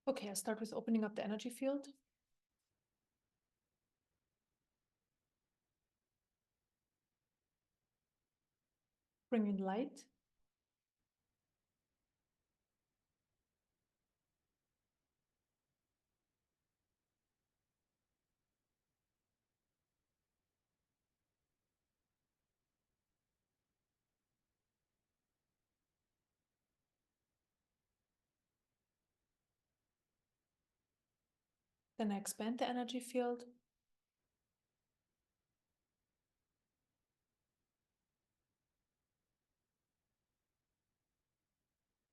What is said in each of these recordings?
Okay, I'll start with opening up the energy field. Bring in light. Then I expand the energy field.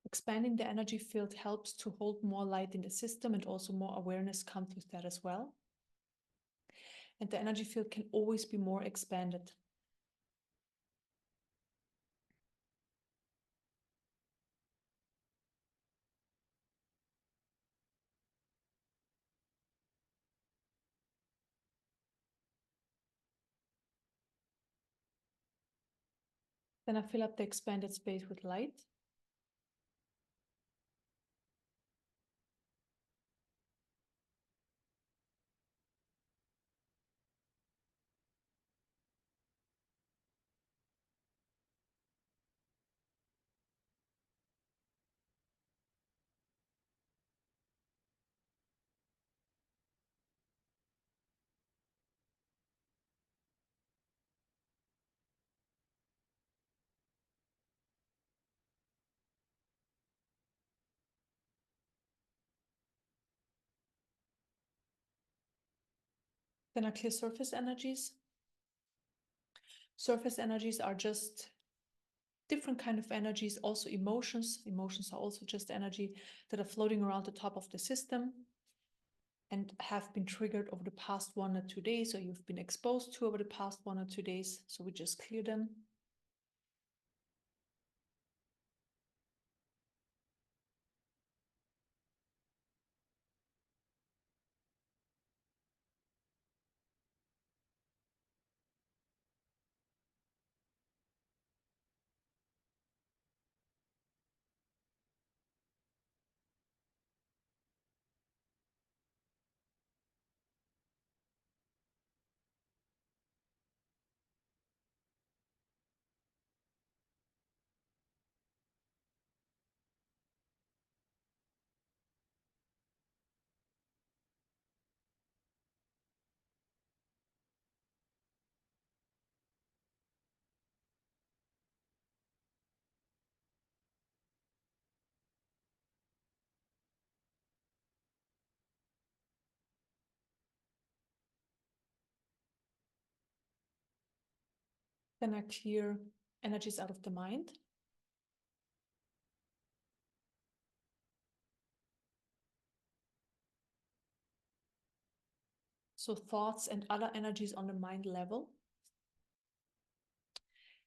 Expanding the energy field helps to hold more light in the system, and also more awareness comes with that as well. And the energy field can always be more expanded. Then I fill up the expanded space with light. Then I clear surface energies. Surface energies are just different kind of energies, also emotions. Emotions are also just energy that are floating around the top of the system and have been triggered over the past 1 or 2 days, or you've been exposed to over the past 1 or 2 days. So we just clear them. Then I clear energies out of the mind. So thoughts and other energies on the mind level.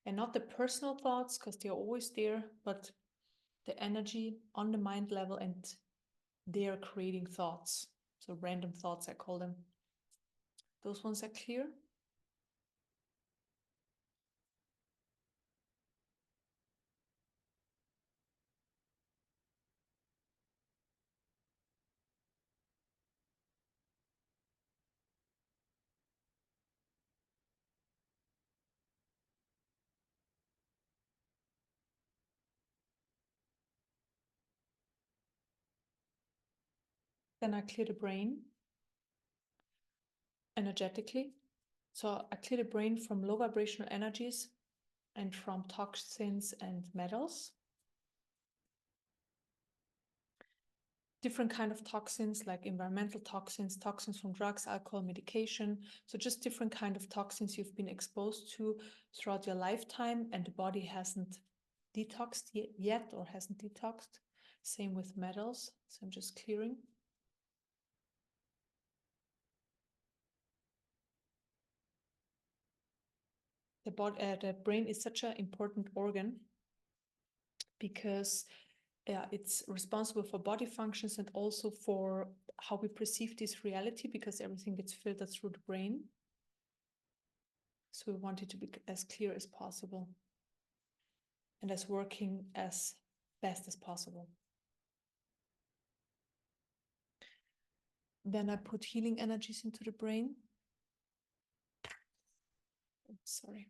And not the personal thoughts, because they're always there, but the energy on the mind level, and they're creating thoughts. So random thoughts, I call them. Those ones are clear. Then I clear the brain energetically. So I clear the brain from low vibrational energies and from toxins and metals. Different kind of toxins, like environmental toxins, toxins from drugs, alcohol, medication. So just different kind of toxins you've been exposed to throughout your lifetime, and the body hasn't detoxed yet or hasn't detoxed. Same with metals. So I'm just clearing. The brain is such an important organ because it's responsible for body functions and also for how we perceive this reality, because everything gets filtered through the brain. So we want it to be as clear as possible and as working as best as possible. Then I put healing energies into the brain. Sorry.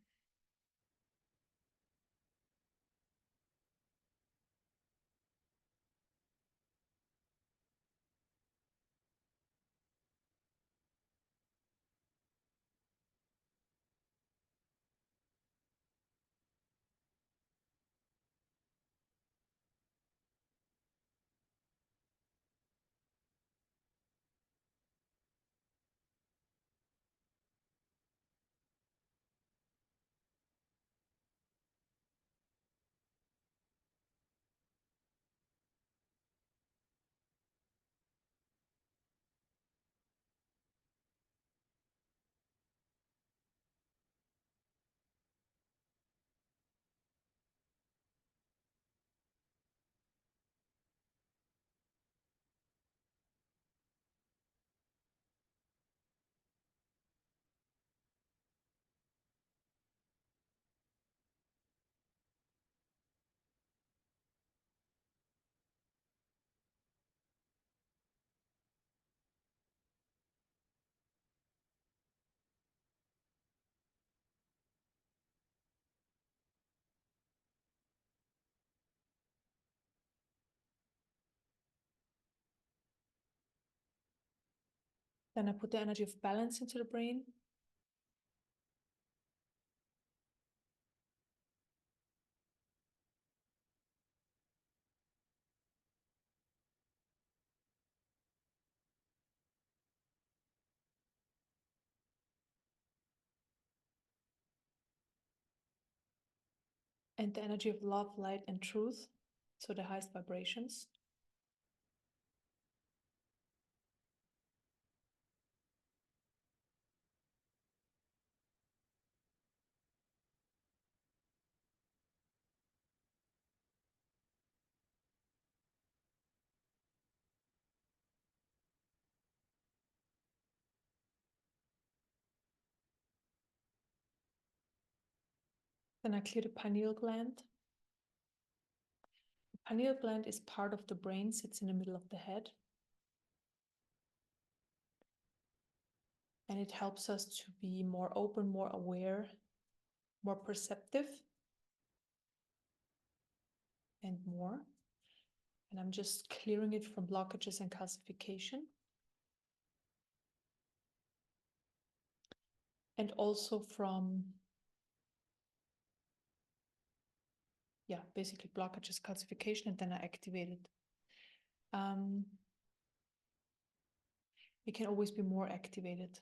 Then I put the energy of balance into the brain. And the energy of love, light, and truth. So the highest vibrations. Then I clear the pineal gland. The pineal gland is part of the brain, sits in the middle of the head. And it helps us to be more open, more aware, more perceptive, and more. And I'm just clearing it from blockages and calcification. And also from, yeah, basically blockages, calcification, and then I activate it. It can always be more activated.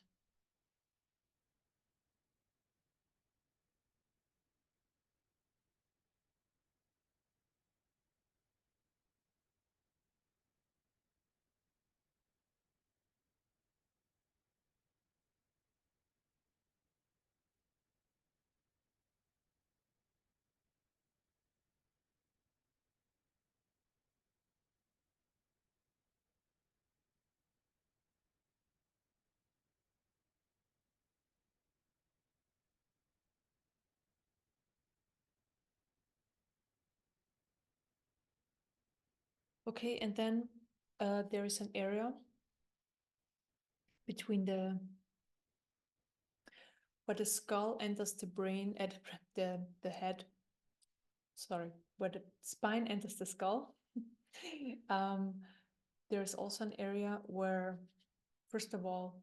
Okay, and then there is an area between where the skull enters the brain at the head. Sorry, where the spine enters the skull. There's also an area where, first of all,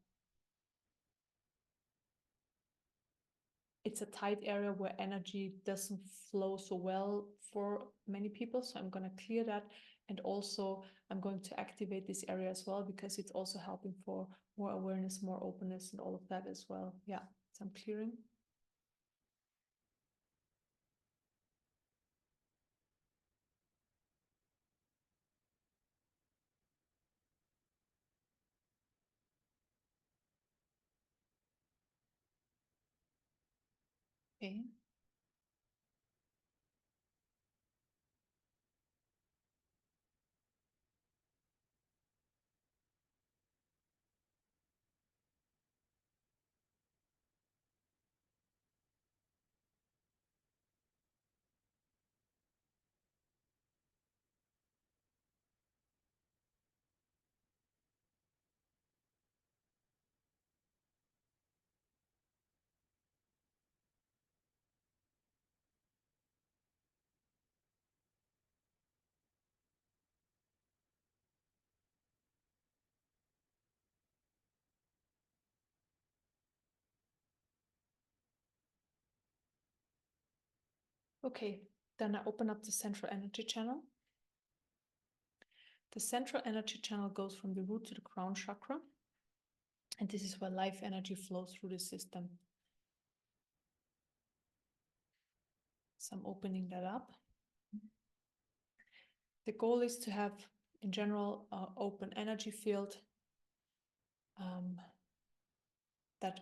it's a tight area where energy doesn't flow so well for many people. So I'm going to clear that. And also I'm going to activate this area as well, because it's also helping for more awareness, more openness, and all of that as well. Yeah, so I'm clearing. Okay. Okay, then I open up the central energy channel. The central energy channel goes from the root to the crown chakra. And this is where life energy flows through the system. So I'm opening that up. The goal is to have, in general, an open energy field that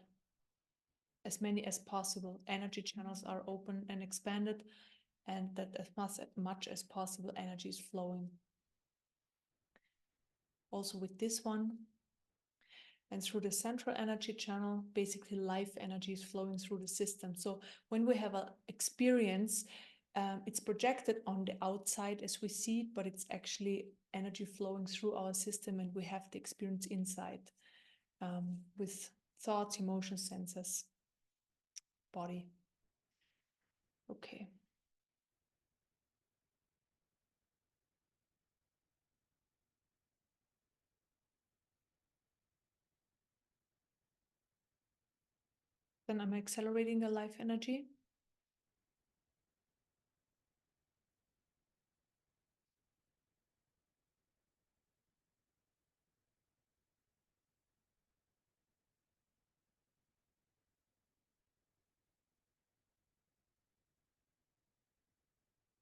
as many as possible energy channels are open and expanded, and that as much as possible energy is flowing. Also with this one, and through the central energy channel, basically life energy is flowing through the system. So when we have an experience, it's projected on the outside as we see it, but it's actually energy flowing through our system, and we have the experience inside with thoughts, emotions, senses, body. Okay. Then I'm accelerating the life energy.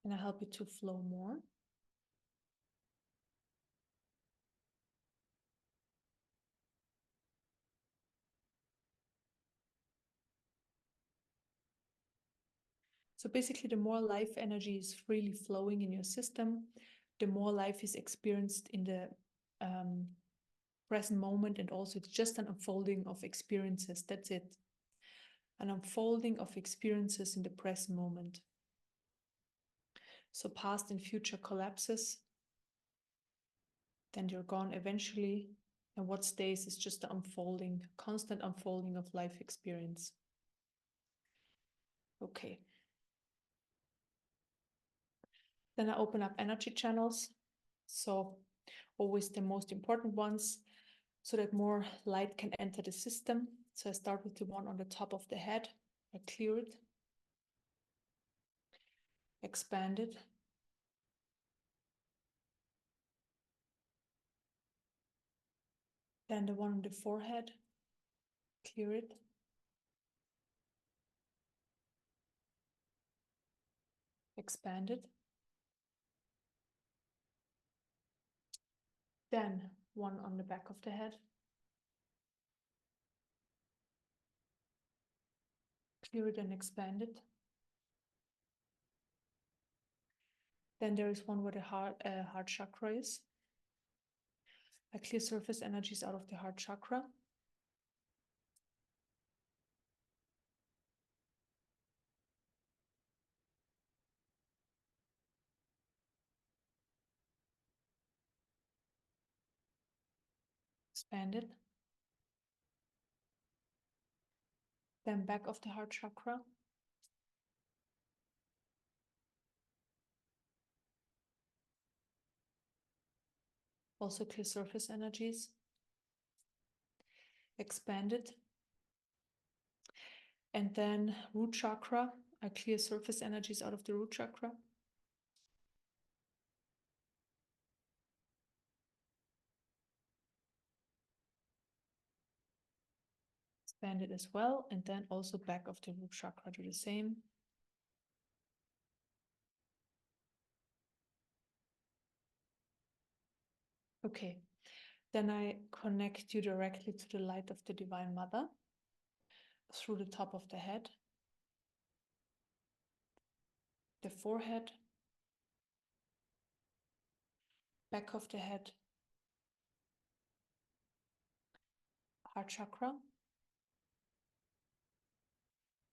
And I help it to flow more. So basically, the more life energy is freely flowing in your system, the more life is experienced in the present moment, and also it's just an unfolding of experiences. That's it. An unfolding of experiences in the present moment. So past and future collapses, then you're gone eventually, and what stays is just the unfolding, constant unfolding of life experience. Okay. Then I open up energy channels. So always the most important ones, so that more light can enter the system. So I start with the one on the top of the head. I clear it, expand it. Then the one on the forehead, clear it. Expand it. Then one on the back of the head. Clear it and expand it. Then there is one where the heart chakra is. I clear surface energies out of the heart chakra. Expand it. Then back of the heart chakra. Also clear surface energies. Expand it. And then root chakra. I clear surface energies out of the root chakra. Expand it as well. And then also back of the root chakra, do the same. Okay. Then I connect you directly to the light of the Divine Mother through the top of the head, the forehead, back of the head, heart chakra,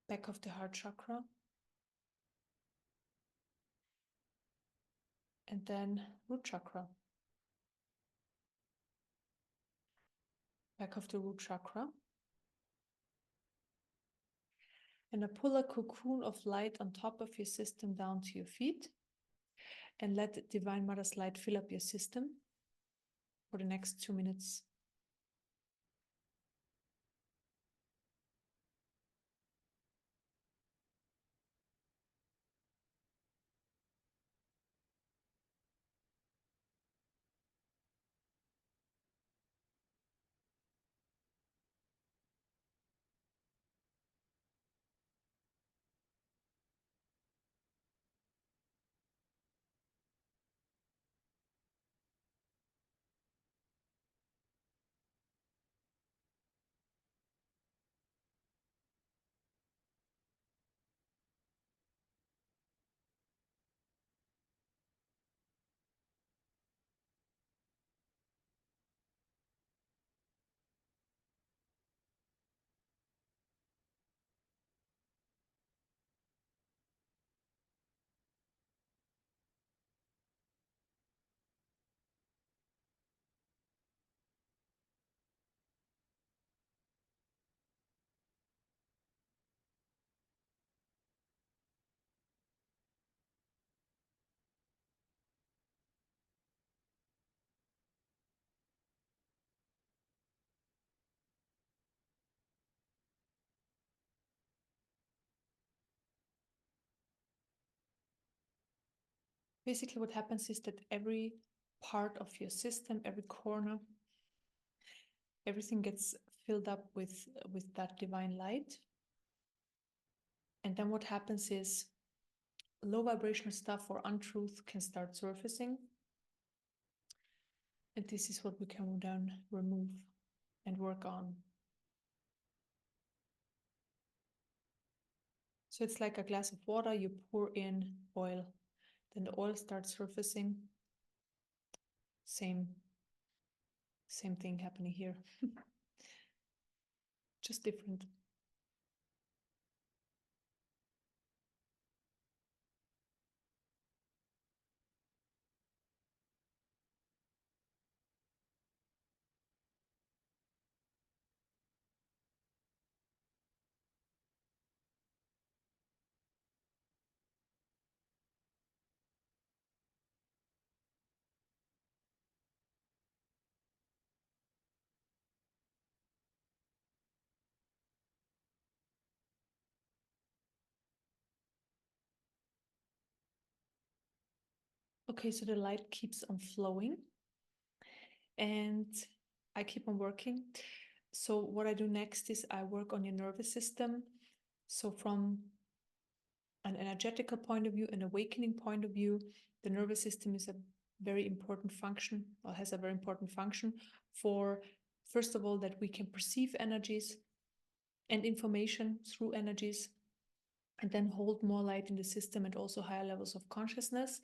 back of the heart chakra, and then root chakra, back of the root chakra. And I pull a cocoon of light on top of your system down to your feet, and let the Divine Mother's light fill up your system for the next 2 minutes. Basically, what happens is that every part of your system, every corner, everything gets filled up with that divine light. And then what happens is low vibrational stuff or untruth can start surfacing. And this is what we can then remove and work on. So it's like a glass of water, you pour in oil, then the oil starts surfacing. Same thing happening here. Just different. Okay, so the light keeps on flowing and I keep on working. So what I do next is I work on your nervous system. So from an energetical point of view, an awakening point of view, the nervous system is a very important function, or has a very important function for, first of all, that we can perceive energies and information through energies, and then hold more light in the system and also higher levels of consciousness.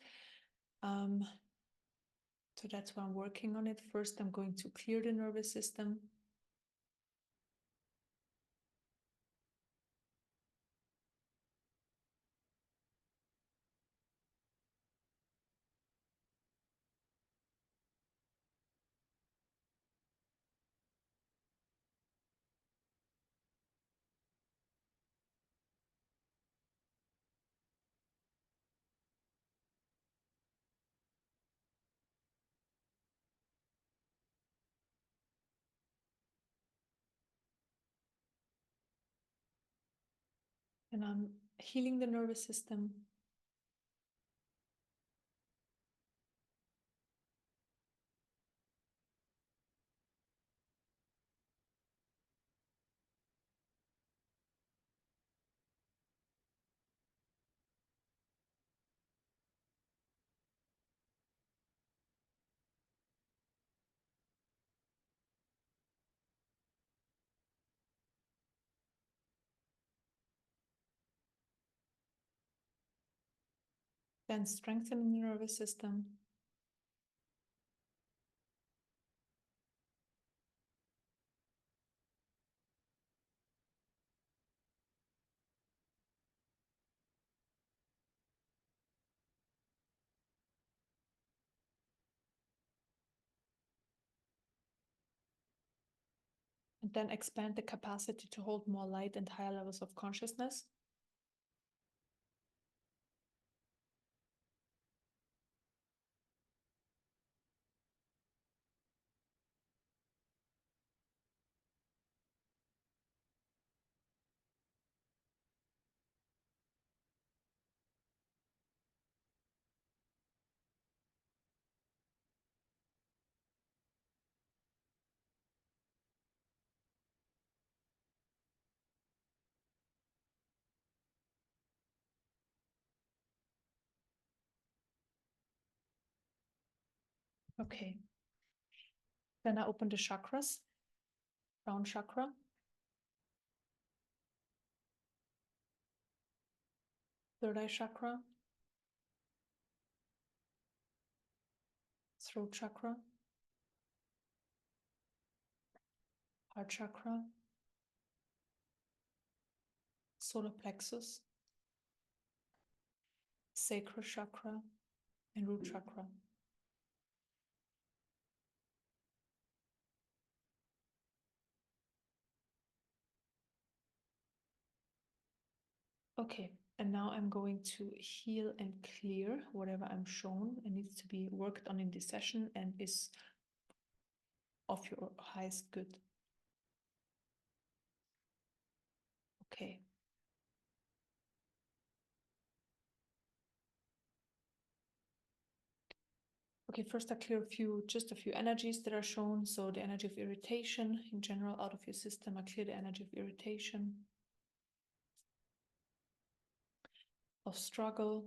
So that's why I'm working on it. First, I'm going to clear the nervous system. And I'm healing the nervous system. Then strengthening the nervous system. And then expand the capacity to hold more light and higher levels of consciousness. Okay. Then I open the chakras. Crown chakra, third eye chakra, throat chakra, heart chakra, solar plexus, sacral chakra, and root chakra. Okay, and now I'm going to heal and clear whatever I'm shown and needs to be worked on in this session and is of your highest good. Okay. Okay, first I clear just a few energies that are shown. So the energy of irritation in general out of your system. I clear the energy of irritation, of struggle,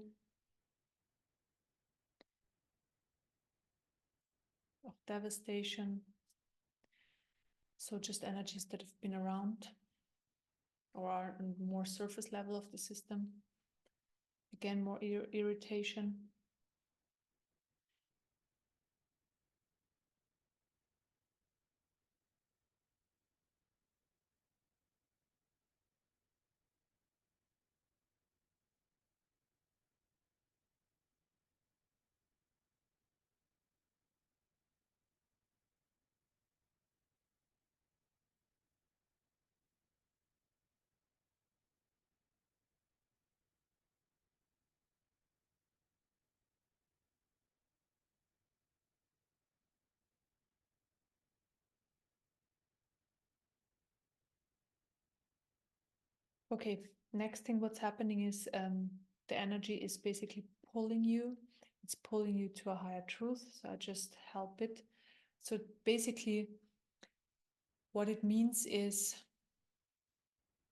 of devastation. So just energies that have been around or are on more surface level of the system. Again, more irritation. Okay, next thing what's happening is the energy is basically pulling you. It's pulling you to a higher truth. So I just help it. So basically, what it means is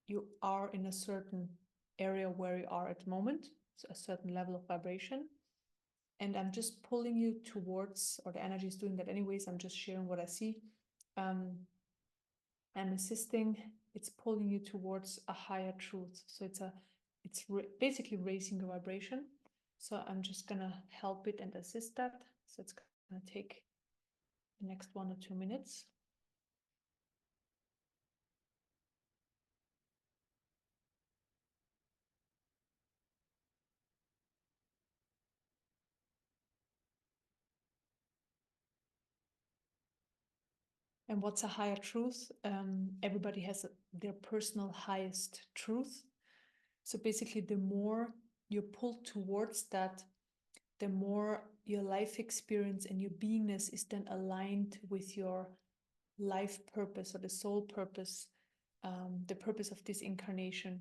you are in a certain area where you are at the moment, so a certain level of vibration. And I'm just pulling you towards, or the energy is doing that anyways. I'm just sharing what I see. And assisting, it's pulling you towards a higher truth. So it's basically raising the vibration. So I'm just gonna help it and assist that. So it's gonna take the next 1 or 2 minutes. And what's a higher truth? Everybody has their personal highest truth. So basically, the more you pull towards that, the more your life experience and your beingness is then aligned with your life purpose or the soul purpose, the purpose of this incarnation.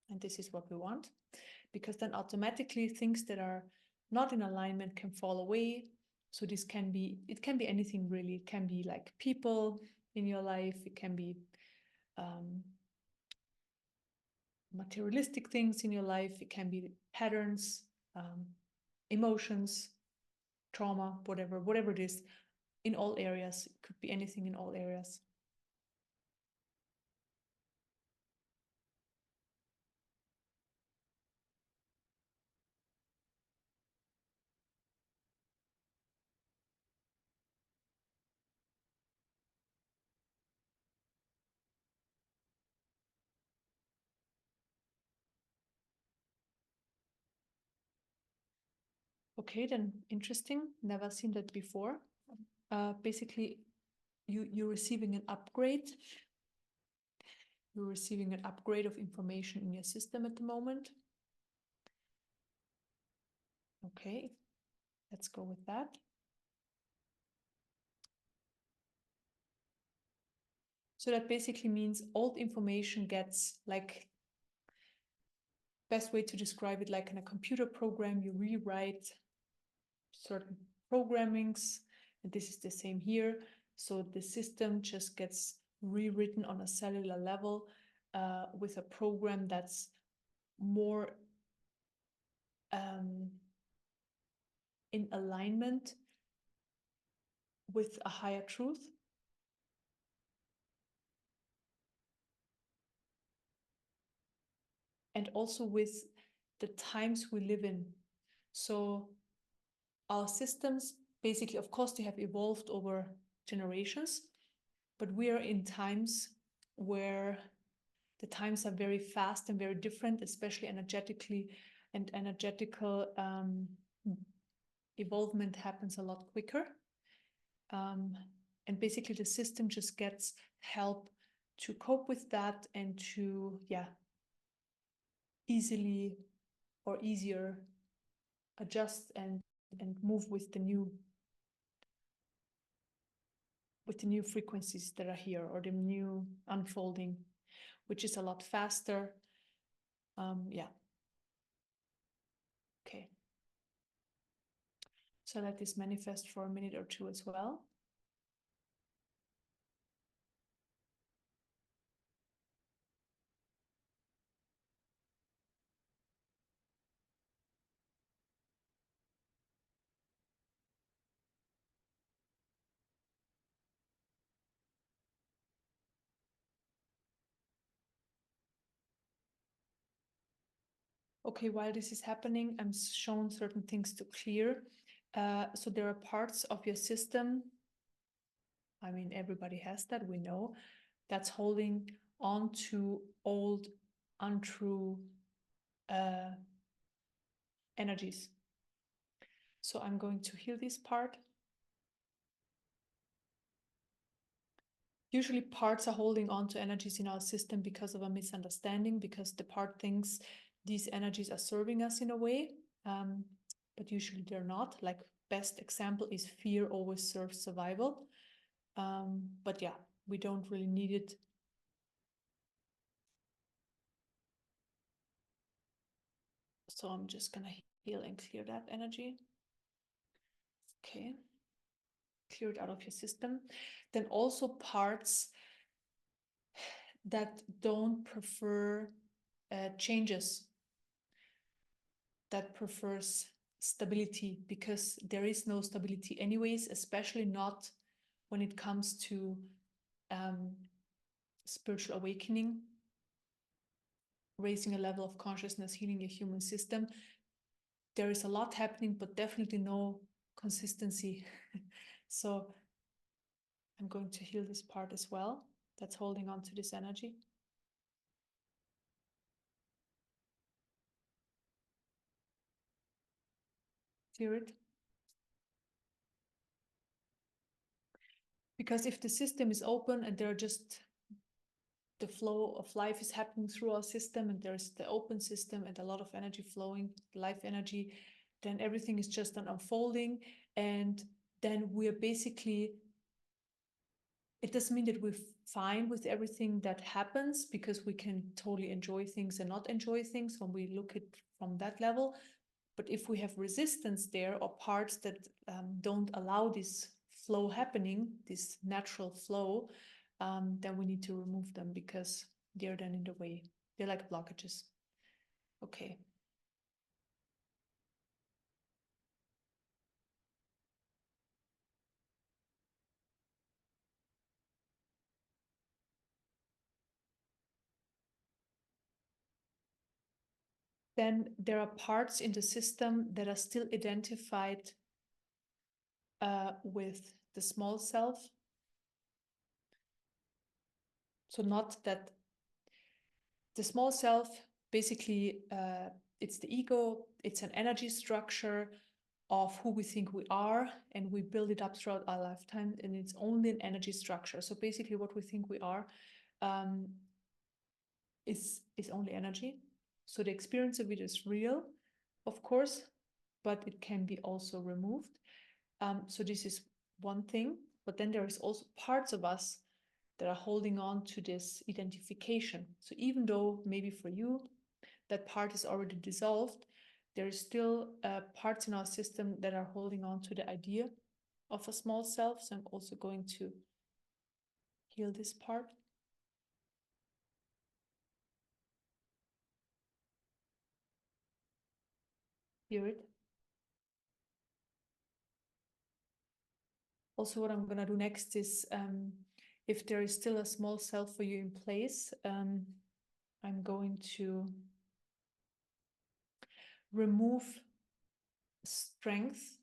And this is what we want, because then automatically things that are not in alignment can fall away. So this can be, it can be anything really. It can be like people in your life. It can be materialistic things in your life. It can be patterns, emotions, trauma, whatever it is, in all areas. It could be anything in all areas. Okay, then interesting. Never seen that before. Basically, you're receiving an upgrade. You're receiving an upgrade of information in your system at the moment. Okay, let's go with that. So that basically means old information gets, like, best way to describe it, like in a computer program, you rewrite certain programmings, and this is the same here. So the system just gets rewritten on a cellular level with a program that's more in alignment with a higher truth. And also with the times we live in. So our systems, basically, of course, they have evolved over generations, but we are in times where the times are very fast and very different, especially energetically, and energetical evolvement happens a lot quicker. And basically the system just gets help to cope with that and to, easily or easier adjust and move with the new frequencies that are here, or the new unfolding, which is a lot faster. Okay. So let this manifest for a minute or two as well. Okay, while this is happening, I'm shown certain things to clear. So there are parts of your system, I mean, everybody has that, we know, that's holding on to old, untrue energies. So I'm going to heal this part. Usually parts are holding on to energies in our system because of a misunderstanding, because the part thinks these energies are serving us in a way, but usually they're not. Like, best example is fear always serves survival. But yeah, we don't really need it. So I'm just gonna heal and clear that energy. Okay. Clear it out of your system. Then also parts that don't prefer changes, that prefers stability, because there is no stability anyways, especially not when it comes to spiritual awakening, raising a level of consciousness, healing your human system. There is a lot happening, but definitely no consistency. So I'm going to heal this part as well, that's holding on to this energy. Clear it. Because if the system is open and there are just the flow of life is happening through our system, and there's the open system and a lot of energy flowing, life energy, then everything is just an unfolding. And then we're basically, it doesn't mean that we're fine with everything that happens, because we can totally enjoy things and not enjoy things when we look at from that level. But if we have resistance there, or parts that don't allow this flow happening, this natural flow, then we need to remove them, because they're then in the way. They're like blockages. Okay. Then there are parts in the system that are still identified with the small self. So not that the small self, basically, it's the ego, it's an energy structure of who we think we are, and we build it up throughout our lifetime, and it's only an energy structure. So basically what we think we are is only energy. So the experience of it is real, of course, but it can be also removed. So this is one thing, but then there is also parts of us that are holding on to this identification. So even though maybe for you that part is already dissolved, there is still parts in our system that are holding on to the idea of a small self. So I'm also going to heal this part. Hear it. Also, what I'm going to do next is, if there is still a small self for you in place, I'm going to remove strength,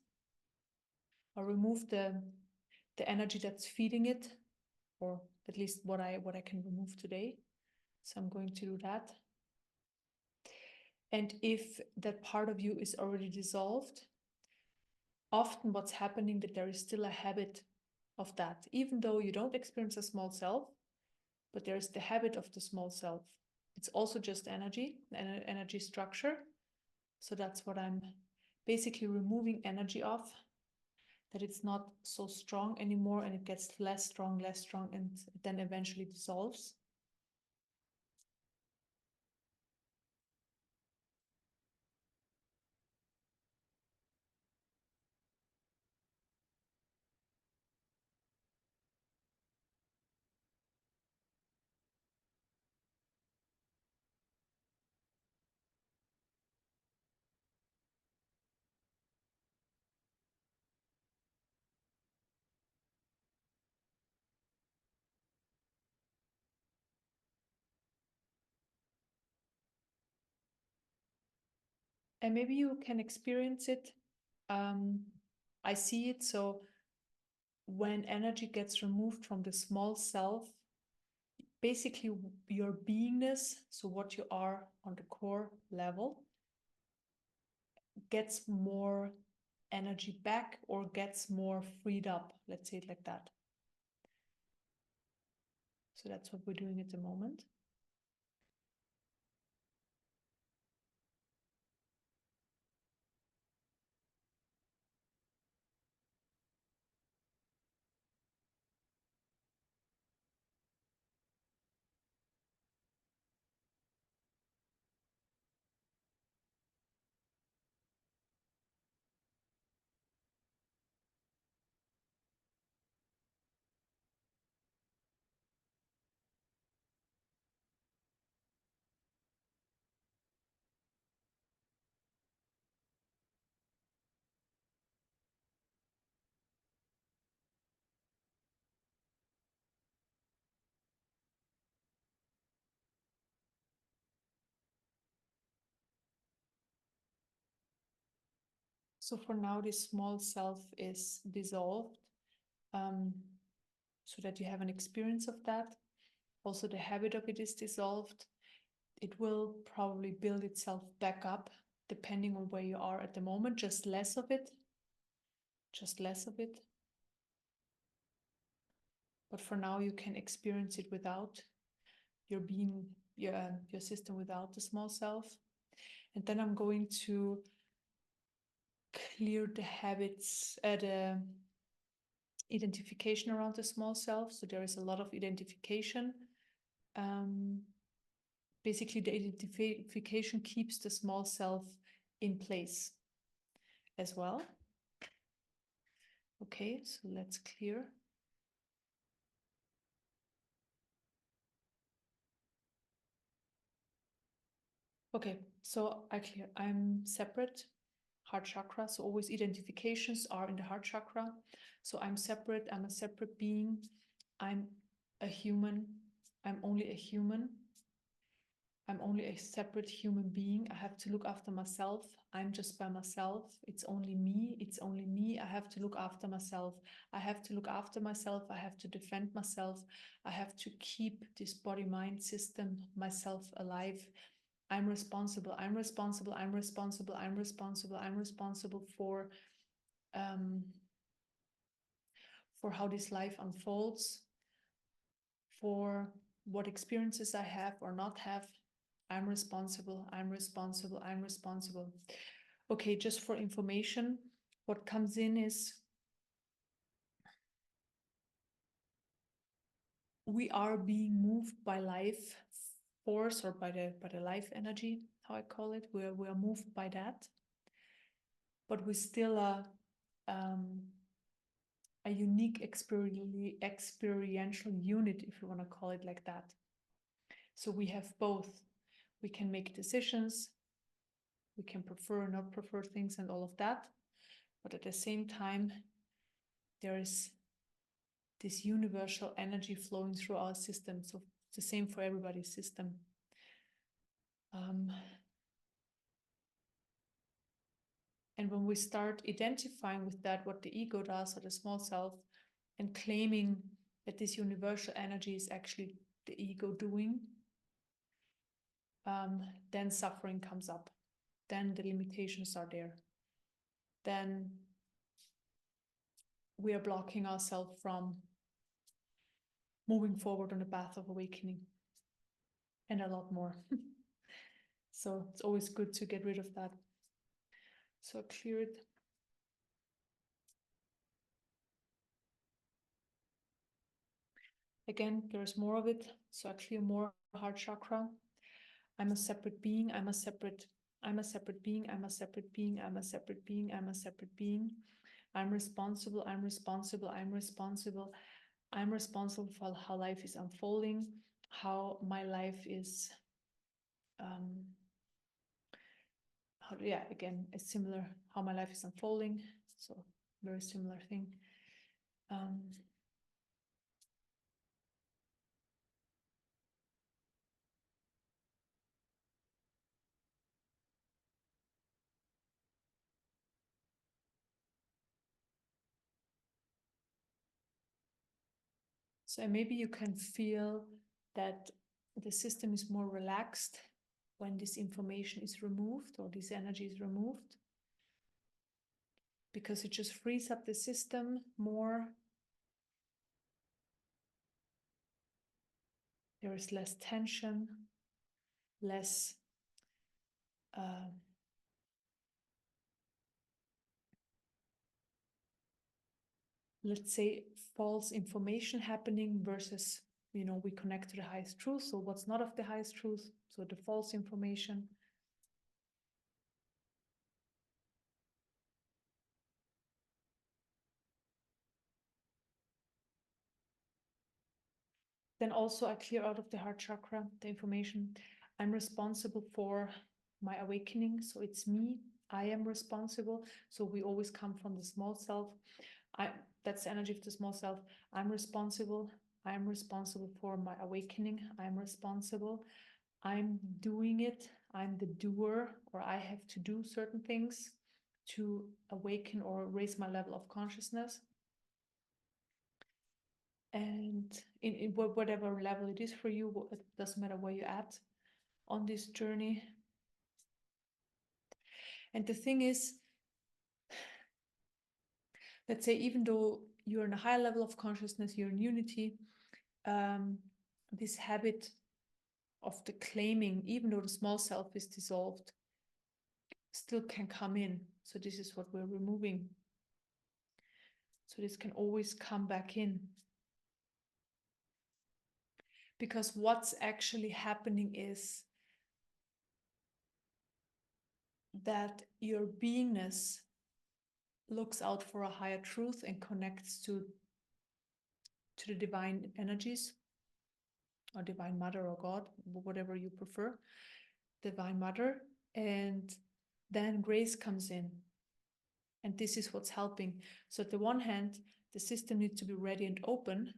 or remove the energy that's feeding it, or at least what I can remove today. So I'm going to do that. And if that part of you is already dissolved, often what's happening that there is still a habit of that, even though you don't experience a small self, but there is the habit of the small self. It's also just energy, an energy structure. So that's what I'm basically removing energy of, that it's not so strong anymore, and it gets less strong, and then eventually dissolves. And maybe you can experience it. I see it. So when energy gets removed from the small self, basically your beingness, so what you are on the core level, gets more energy back or gets more freed up. Let's say it like that. So that's what we're doing at the moment. So for now, this small self is dissolved, so that you have an experience of that. Also, the habit of it is dissolved. It will probably build itself back up depending on where you are at the moment, just less of it. Just less of it. But for now, you can experience it without your being, your system without the small self. And then I'm going to clear the habits, the identification around the small self. So there is a lot of identification. Basically, the identification keeps the small self in place as well. Okay, so let's clear. Okay, so I clear. I'm separate, heart chakra. So always identifications are in the heart chakra. So I'm separate. I'm a separate being. I'm a human. I'm only a human. I'm only a separate human being. I have to look after myself. I'm just by myself. It's only me. It's only me. I have to look after myself. I have to look after myself. I have to defend myself. I have to keep this body-mind system, myself alive. I'm responsible. I'm responsible. I'm responsible. I'm responsible. I'm responsible for how this life unfolds, for what experiences I have or not have. I'm responsible. I'm responsible. I'm responsible. Okay, just for information, what comes in is we are being moved by life force or by the life energy, how I call it. We are moved by that, but we still are a unique experiential unit, if you want to call it like that. So we have both. We can make decisions, we can prefer or not prefer things and all of that, but at the same time, there is this universal energy flowing through our system. So it's the same for everybody's system. And when we start identifying with that, what the ego does or the small self, and claiming that this universal energy is actually the ego doing, then suffering comes up. Then the limitations are there. Then we are blocking ourselves from moving forward on the path of awakening, and a lot more. So it's always good to get rid of that. So I clear it. Again, there's more of it. So I clear more heart chakra. I'm a separate being. I'm a separate being. I'm a separate being. I'm a separate being. I'm a separate being. I'm responsible. I'm responsible. I'm responsible. I'm responsible for how life is unfolding, how my life is, again, it's similar, how my life is unfolding. So very similar thing. So maybe you can feel that the system is more relaxed when this information is removed or this energy is removed, because it just frees up the system more. There is less tension, less let's say false information happening versus, we connect to the highest truth. So what's not of the highest truth? So the false information. Then also I clear out of the heart chakra the information. I'm responsible for my awakening. So it's me. I am responsible. So we always come from the small self. That's the energy of the small self. I'm responsible. I'm responsible for my awakening. I'm responsible. I'm doing it. I'm the doer, or I have to do certain things to awaken or raise my level of consciousness. And in whatever level it is for you, it doesn't matter where you're at on this journey. And the thing is, let's say, even though you're in a higher level of consciousness, you're in unity, this habit of the claiming, even though the small self is dissolved, still can come in. So this is what we're removing. So this can always come back in. Because what's actually happening is that your beingness looks out for a higher truth and connects to the divine energies, or divine mother, or God, whatever you prefer, divine mother. And then grace comes in. And this is what's helping. So at the one hand, the system needs to be ready and open,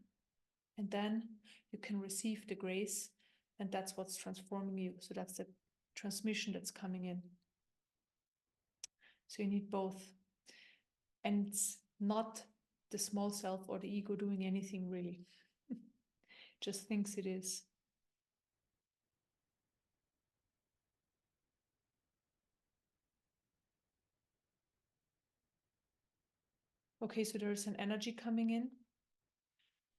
and then you can receive the grace, and that's what's transforming you. So that's the transmission that's coming in. So you need both. And it's not the small self or the ego doing anything really. Just thinks it is. Okay, so there's an energy coming in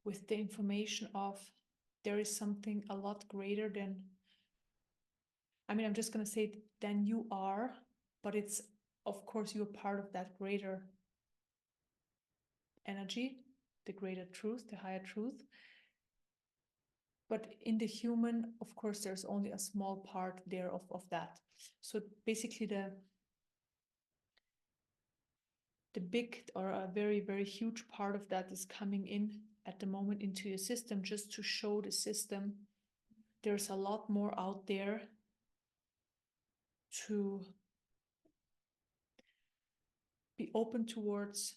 with the information of there is something a lot greater than, I'm just going to say than you are, but it's, of course, you're part of that greater energy, the greater truth, the higher truth. But in the human, of course, there's only a small part there of that. So basically the big or a very, very huge part of that is coming in at the moment into your system, just to show the system there's a lot more out there to be open towards,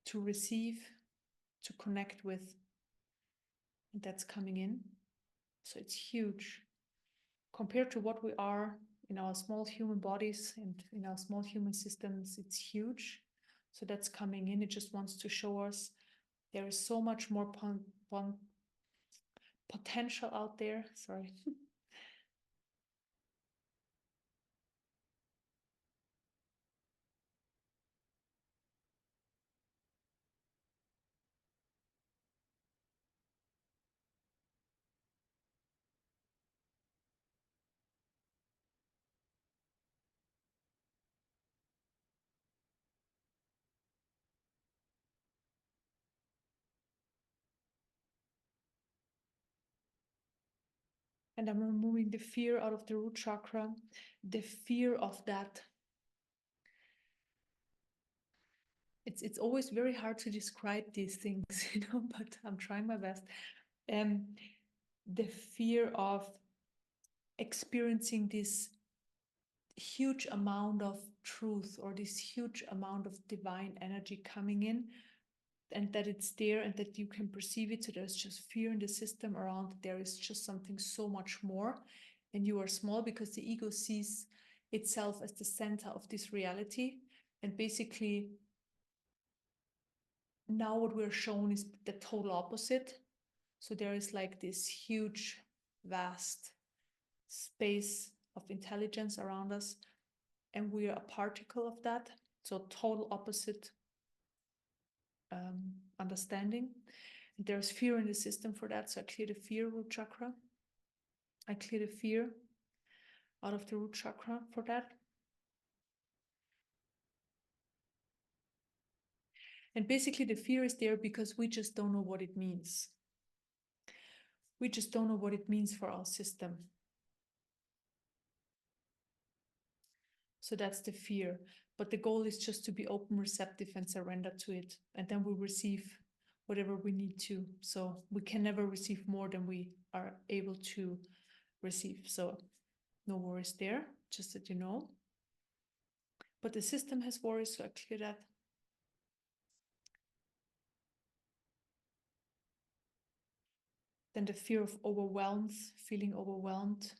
to receive, to connect with. And that's coming in. So it's huge compared to what we are in our small human bodies and in our small human systems. It's huge. So that's coming in. It just wants to show us there is so much more potential out there. Sorry. And I'm removing the fear out of the root chakra, the fear of that. It's always very hard to describe these things, but I'm trying my best. The fear of experiencing this huge amount of truth or this huge amount of divine energy coming in, and that it's there and that you can perceive it. So there's just fear in the system around. There is just something so much more, and you are small because the ego sees itself as the center of this reality. And basically now what we're shown is the total opposite. So there is like this huge, vast space of intelligence around us, and we are a particle of that. So total opposite understanding. And there's fear in the system for that. So I clear the fear root chakra. I clear the fear out of the root chakra for that. And basically the fear is there because we just don't know what it means. We just don't know what it means for our system. So that's the fear. But the goal is just to be open, receptive, and surrender to it. And then we receive whatever we need to. So we can never receive more than we are able to receive. So no worries there, just that you know. But the system has worries, so I clear that. Then the fear of overwhelmed, feeling overwhelmed.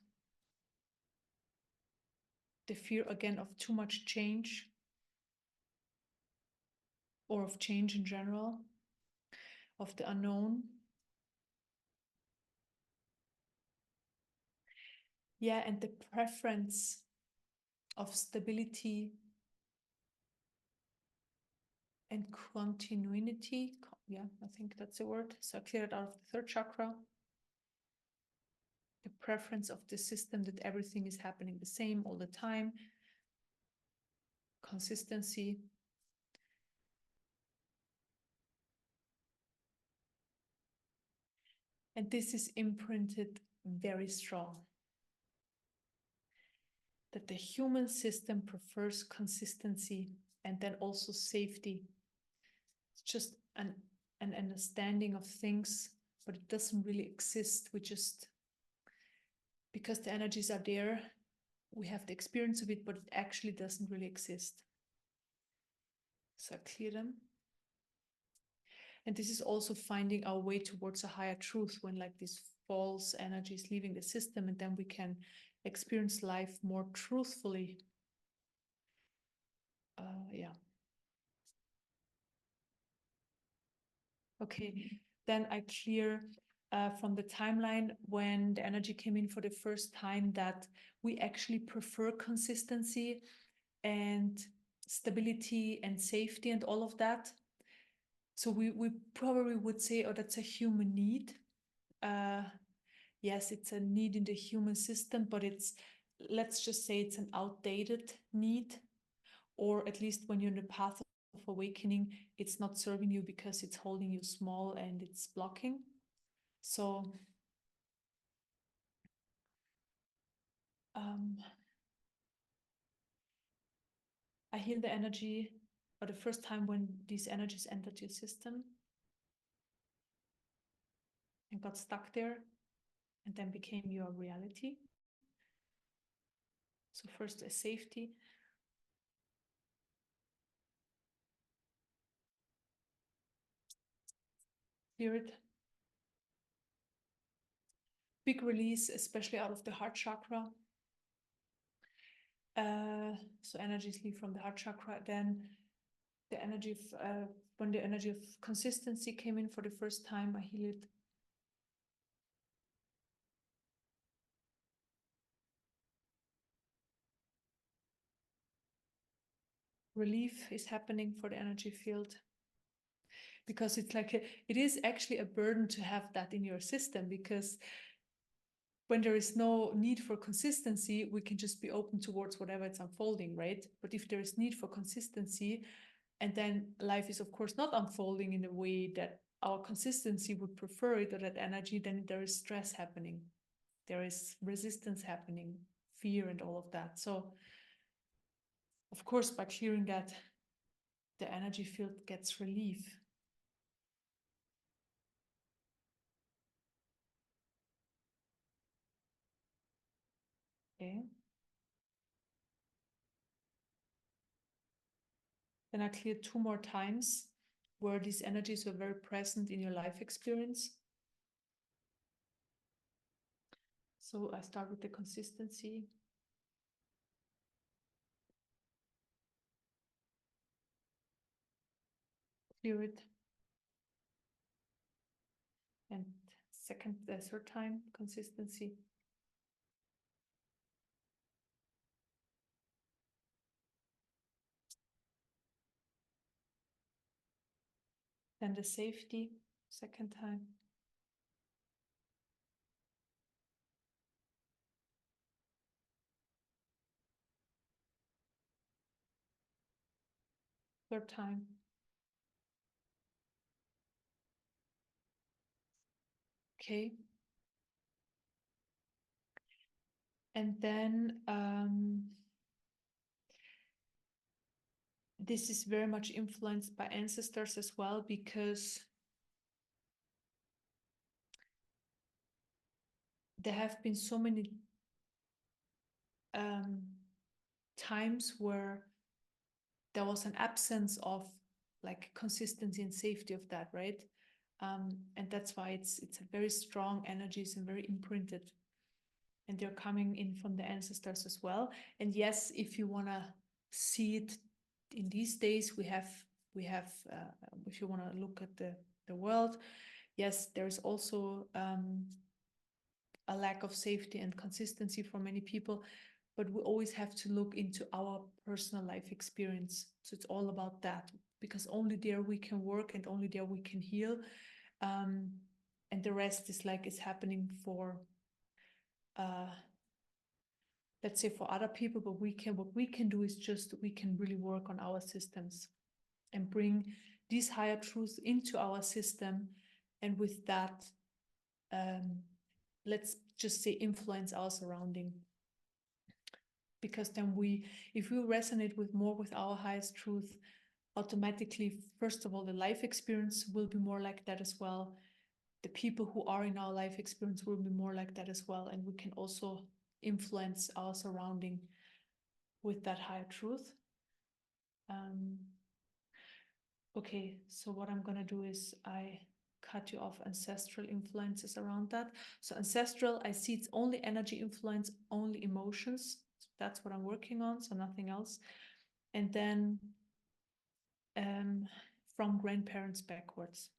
The fear again of too much change, or of change in general, of the unknown. Yeah, and the preference of stability and continuity. Yeah, I think that's a word. So I clear it out of the third chakra. The preference of the system that everything is happening the same all the time. Consistency. And this is imprinted very strong. That the human system prefers consistency and then also safety. It's just an understanding of things, but it doesn't really exist. We just, because the energies are there, we have the experience of it, but it actually doesn't really exist. So I clear them. And this is also finding our way towards a higher truth when like this false energy is leaving the system, and then we can experience life more truthfully. Yeah. Okay, then I clear from the timeline when the energy came in for the first time that we actually prefer consistency and stability and safety and all of that. So we probably would say, oh, that's a human need. Yes, it's a need in the human system, but it's, let's just say it's an outdated need, or at least when you're in the path of awakening, it's not serving you because it's holding you small and it's blocking. So I heal the energy, or the first time when these energies entered your system and got stuck there and then became your reality. So first a safety. Spirit. Big release, especially out of the heart chakra. So energies leave from the heart chakra. Then the energy of, when the energy of consistency came in for the first time, I heal it. Relief is happening for the energy field. Because it's like, it is actually a burden to have that in your system, because when there is no need for consistency, we can just be open towards whatever it's unfolding, right? But if there is need for consistency, and then life is of course not unfolding in a way that our consistency would prefer it, or that energy, then there is stress happening. There is resistance happening, fear and all of that. So of course, by clearing that, the energy field gets relief. Okay. Then I cleared 2 more times where these energies were very present in your life experience. So I start with the consistency. Clear it. And third time, consistency. Then the safety, second time. Third time. Okay. And then this is very much influenced by ancestors as well, because there have been so many times where there was an absence of like consistency and safety of that, right? And that's why it's a very strong energies and very imprinted, and they're coming in from the ancestors as well. And yes, if you want to see it in these days, we have if you want to look at the world, yes, there's also a lack of safety and consistency for many people, but we always have to look into our personal life experience. So it's all about that, because only there we can work and only there we can heal. And the rest is like it's happening for let's say for other people, but what we can do is just we can really work on our systems and bring these higher truths into our system, and with that let's just say influence our surrounding, because then if we resonate with more with our highest truth, automatically, first of all, the life experience will be more like that as well. The people who are in our life experience will be more like that as well, and we can also influence our surrounding with that higher truth. Okay, so what I'm gonna do is I cut you off ancestral influences around that. So ancestral, I see it's only energy influence, only emotions. So that's what I'm working on, so nothing else. And then from grandparents backwards.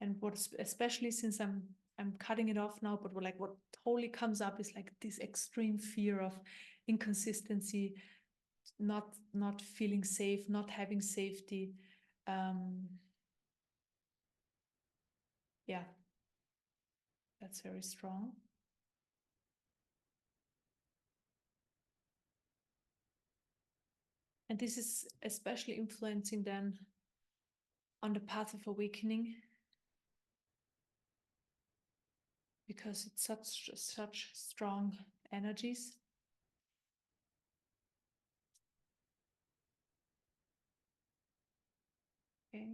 And what's especially since I'm cutting it off now, but like what totally comes up is like this extreme fear of inconsistency, not feeling safe, not having safety. Yeah, that's very strong. And this is especially influencing then on the path of awakening, because it's such strong energies. Okay.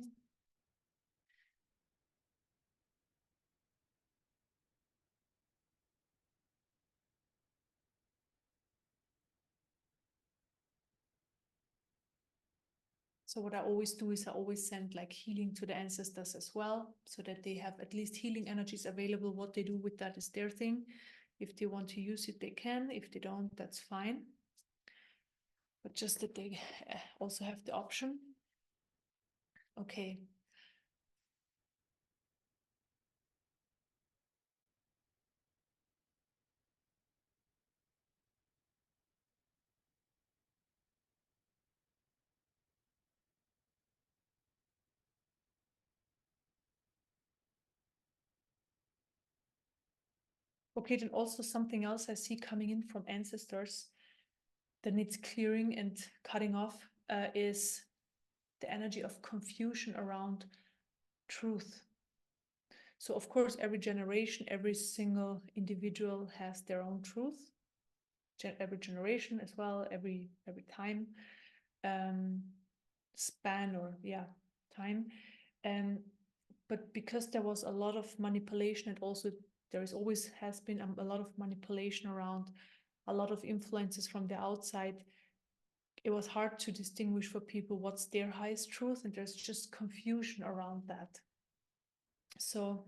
So what I always do is I always send like healing to the ancestors as well, so that they have at least healing energies available. What they do with that is their thing. If they want to use it, they can. If they don't, that's fine. But just that they also have the option. Okay. Okay, then also something else I see coming in from ancestors that needs clearing and cutting off is the energy of confusion around truth. So of course, every generation, every single individual has their own truth. Every generation as well, every time span, or time. But because there was a lot of manipulation, and also there is always has been a lot of manipulation around, a lot of influences from the outside, it was hard to distinguish for people what's their highest truth, and there's just confusion around that. So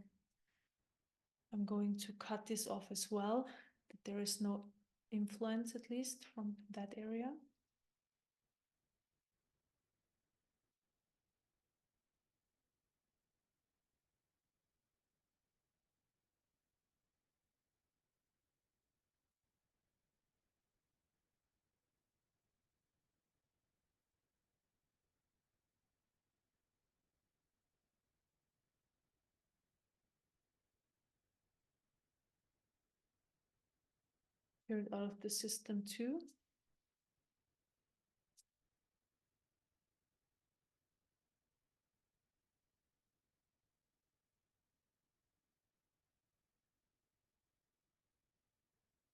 I'm going to cut this off as well, that there is no influence, at least from that area. Clear it out of the system too.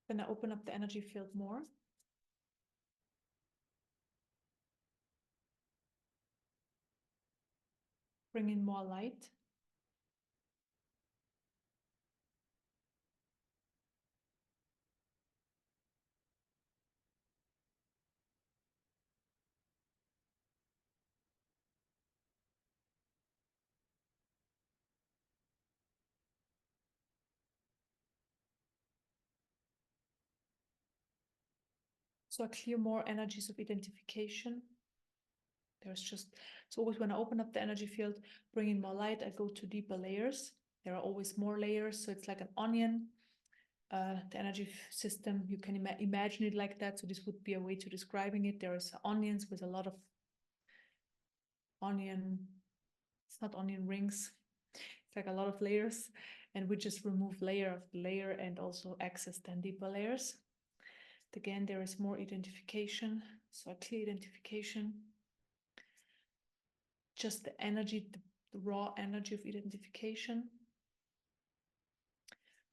Then I open up the energy field more. Bring in more light. So I clear more energies of identification. It's always when I open up the energy field, bring in more light, I go to deeper layers. There are always more layers, so it's like an onion. The energy system, you can imagine it like that. So this would be a way to describing it. There is onions with a lot of onion, it's not onion rings, it's like a lot of layers, and we just remove layer after layer and also access then deeper layers. Again, there is more identification, so a clear identification. Just the energy, the raw energy of identification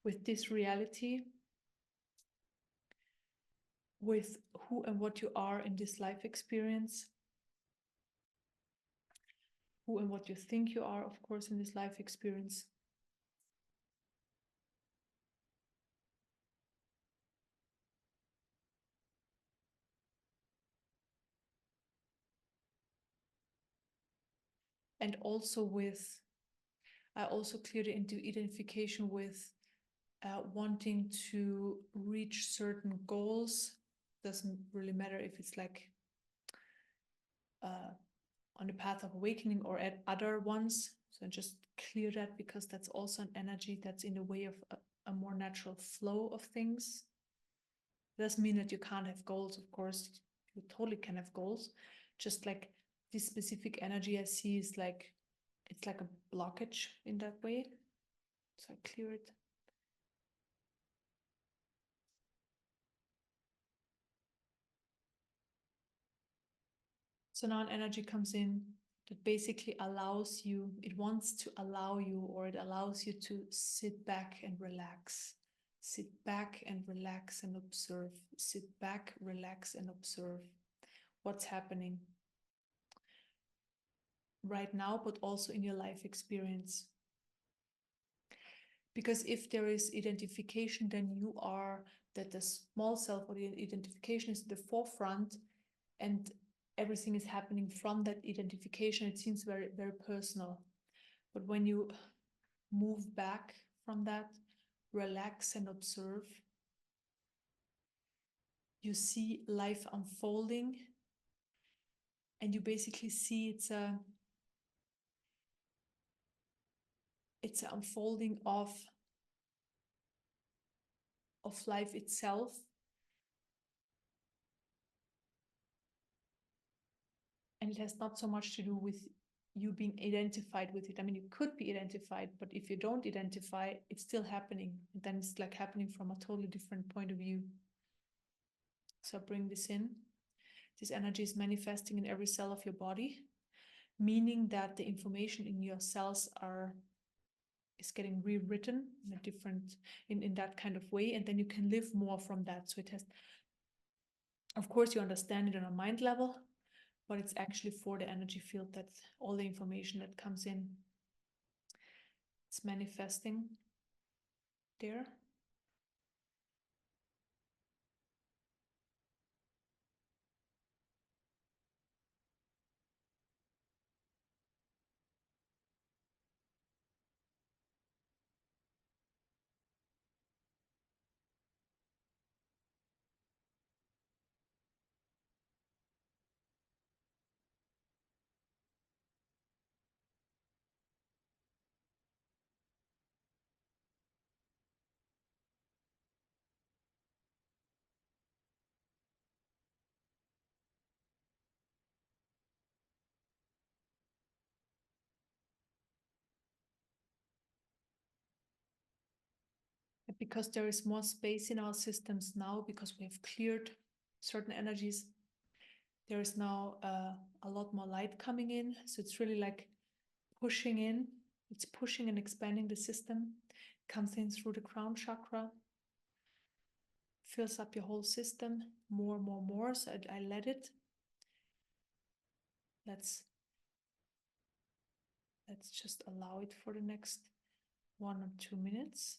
with this reality, with who and what you are in this life experience, who and what you think you are, of course, in this life experience. And also I also cleared it into identification with wanting to reach certain goals. Doesn't really matter if it's like on the path of awakening or at other ones. So just clear that, because that's also an energy that's in the way of a more natural flow of things. It doesn't mean that you can't have goals, of course, you totally can have goals. Just like this specific energy I see is like, it's like a blockage in that way. So I clear it. So now an energy comes in that basically allows you, it wants to allow you, or it allows you to sit back and relax. Sit back and relax and observe. Sit back, relax and observe what's happening right now, but also in your life experience. Because if there is identification, then you are, that the small self or the identification is the forefront, and everything is happening from that identification. It seems very, very personal. But when you move back from that, relax and observe, you see life unfolding, and you basically see it's an unfolding of life itself. And it has not so much to do with you being identified with it. I mean, you could be identified, but if you don't identify, it's still happening. And then it's like happening from a totally different point of view. So bring this in. This energy is manifesting in every cell of your body, meaning that the information in your cells is getting rewritten in a different, in that kind of way. And then you can live more from that. So it has, of course, you understand it on a mind level, but it's actually for the energy field, that all the information that comes in, it's manifesting there. because there is more space in our systems now, because we have cleared certain energies, there is now a lot more light coming in. So it's really like pushing in, it's pushing and expanding the system, comes in through the crown chakra, fills up your whole system more. So I let it. Let's just allow it for the next 1 or 2 minutes.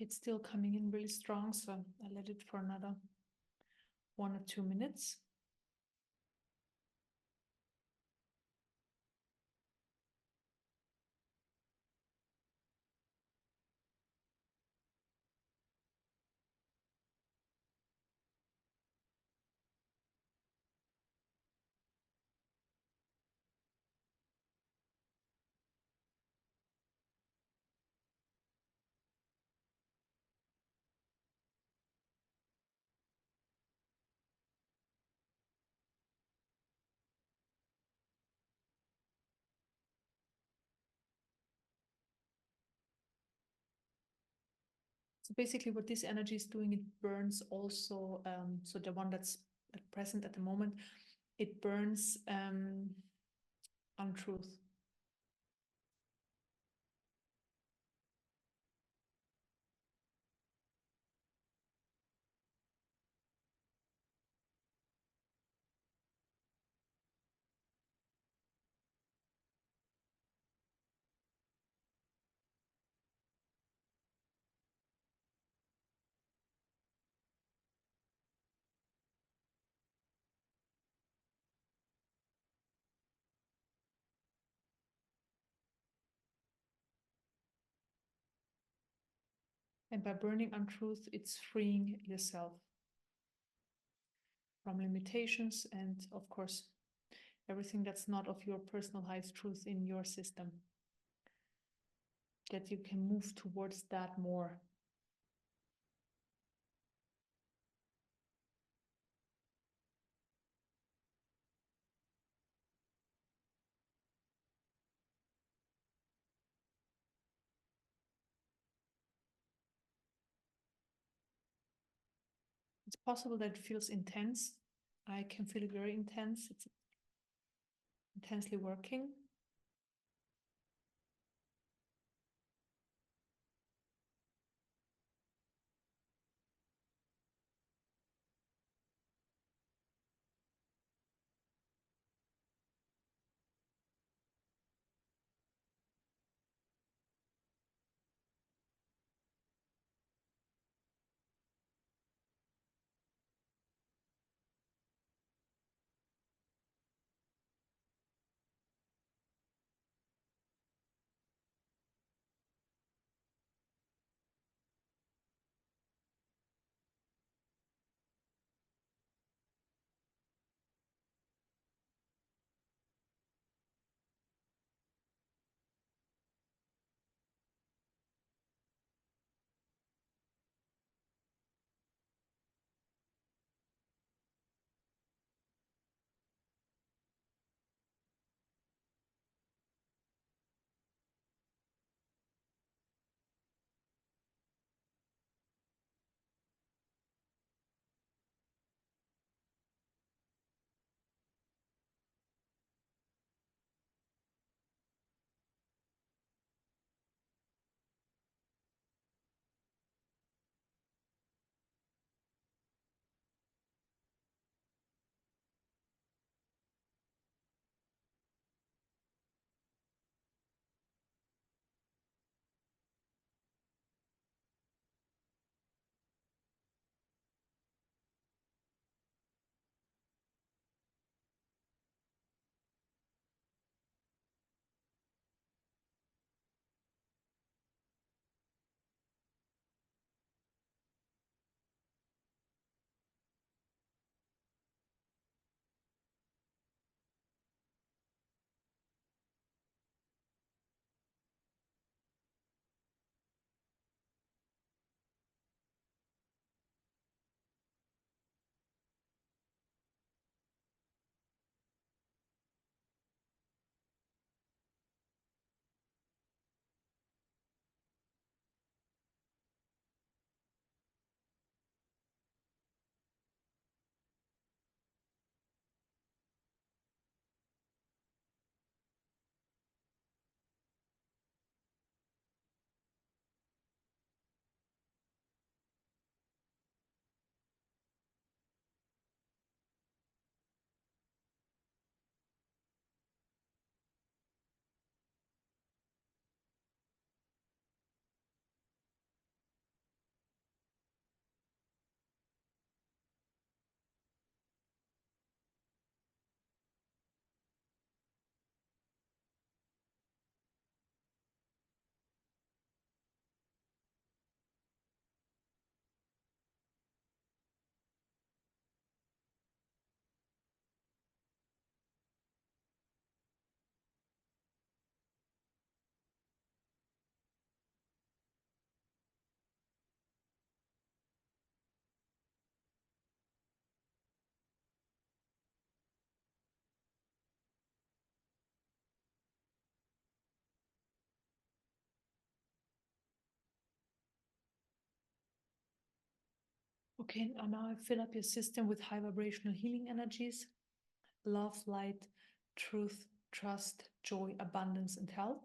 It's still coming in really strong, so I let it for another 1 or 2 minutes. So basically what this energy is doing, it burns also, so the one that's present at the moment, it burns untruth. And by burning untruth, it's freeing yourself from limitations and, of course, everything that's not of your personal highest truth in your system. That you can move towards that more. It's possible that it feels intense. I can feel it very intense. It's intensely working. Okay, and now I fill up your system with high vibrational healing energies, love, light, truth, trust, joy, abundance, and health.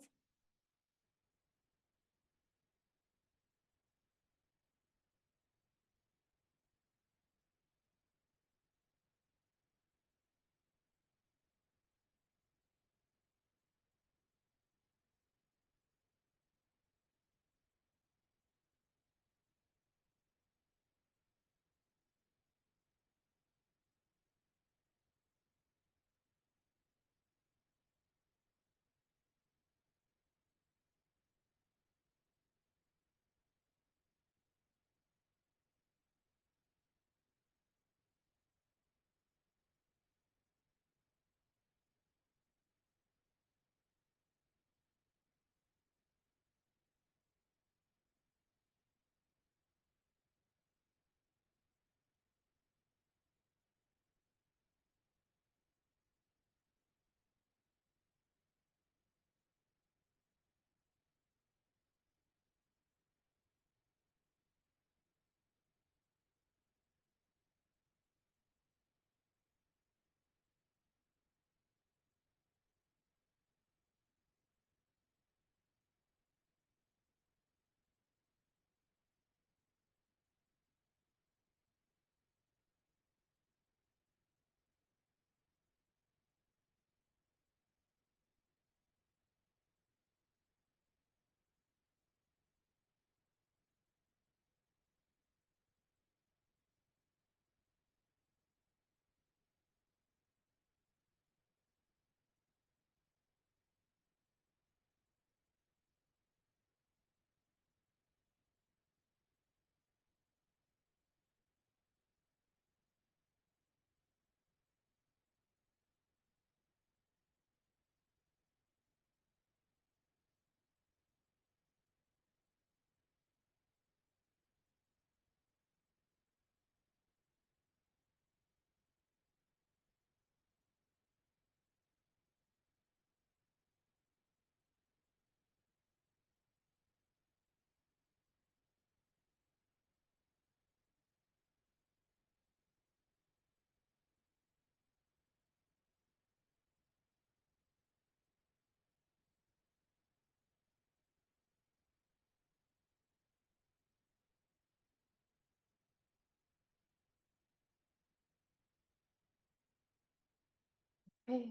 Okay,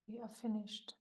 we are finished.